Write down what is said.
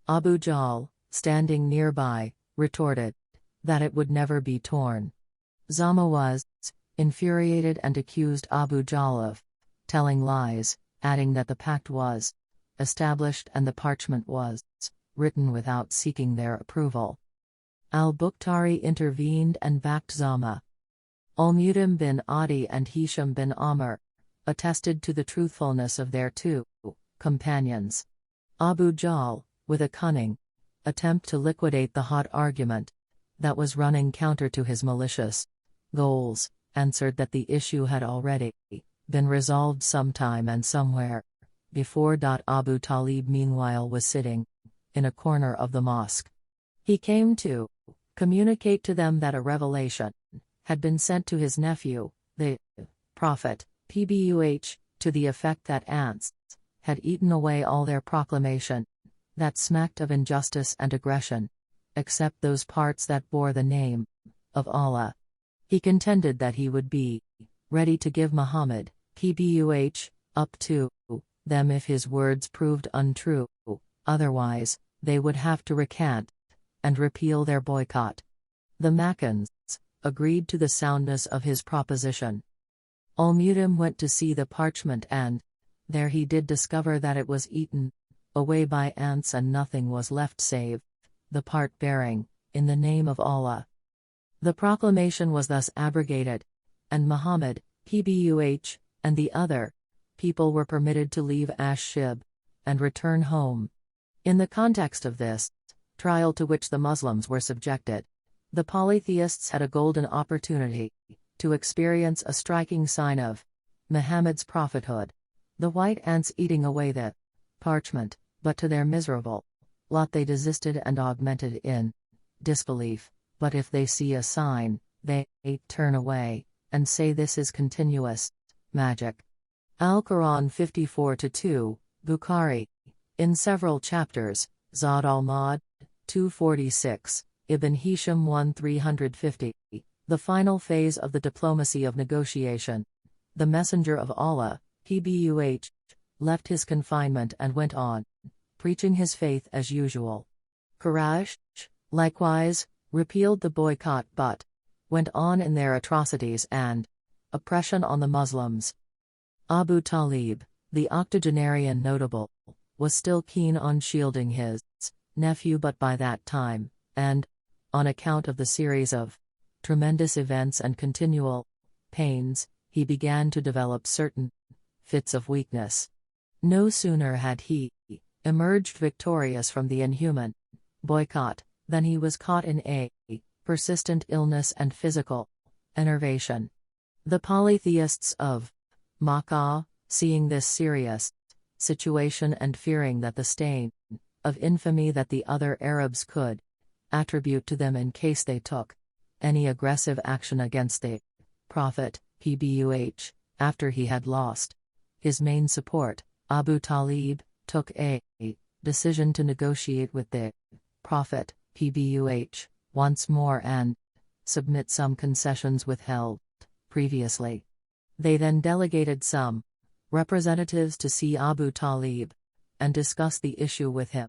Abu Jahl, standing nearby, retorted that it would never be torn. Zama was infuriated and accused Abu Jahl of telling lies, adding that the pact was established and the parchment was written without seeking their approval. Al-Bukhtari intervened and backed Zama. Al-Mutim bin Adi and Hisham bin Amr attested to the truthfulness of their two companions. Abu Jahl, with a cunning attempt to liquidate the hot argument that was running counter to his malicious goals, answered that the issue had already been resolved sometime and somewhere before. Abu Talib meanwhile was sitting in a corner of the mosque. He came to communicate to them that a revelation had been sent to his nephew, the Prophet, PBUH, to the effect that ants had eaten away all their proclamation that smacked of injustice and aggression, except those parts that bore the name of Allah. He contended that he would be ready to give Muhammad, PBUH, up to them if his words proved untrue, otherwise, they would have to recant and repeal their boycott. The Makkans agreed to the soundness of his proposition. Al-Mutim went to see the parchment and there he did discover that it was eaten away by ants and nothing was left save the part bearing, in the name of Allah. The proclamation was thus abrogated, and Muhammad, PBUH, and the other people were permitted to leave Ash-Shib and return home. In the context of this trial to which the Muslims were subjected, the polytheists had a golden opportunity to experience a striking sign of Muhammad's prophethood, the white ants eating away the parchment, but to their miserable lot they desisted and augmented in disbelief. But if they see a sign, they turn away and say this is continuous magic. Al-Quran 54-2, Bukhari. In several chapters, Zad al-Ma'ad, 246, Ibn Hisham 1-350. The final phase of the diplomacy of negotiation. The Messenger of Allah, PBUH, left his confinement and went on preaching his faith as usual. Quraysh, likewise, repealed the boycott but went on in their atrocities and oppression on the Muslims. Abu Talib, the octogenarian notable, was still keen on shielding his nephew, but by that time, and on account of the series of tremendous events and continual pains, he began to develop certain fits of weakness. No sooner had he emerged victorious from the inhuman boycott than he was caught in a persistent illness and physical enervation. The polytheists of Makkah, seeing this serious situation and fearing that the stain of infamy that the other Arabs could attribute to them in case they took any aggressive action against the Prophet, PBUH, after he had lost his main support, Abu Talib took a decision to negotiate with the Prophet, PBUH, once more and submit some concessions withheld previously. They then delegated some representatives to see Abu Talib and discuss the issue with him.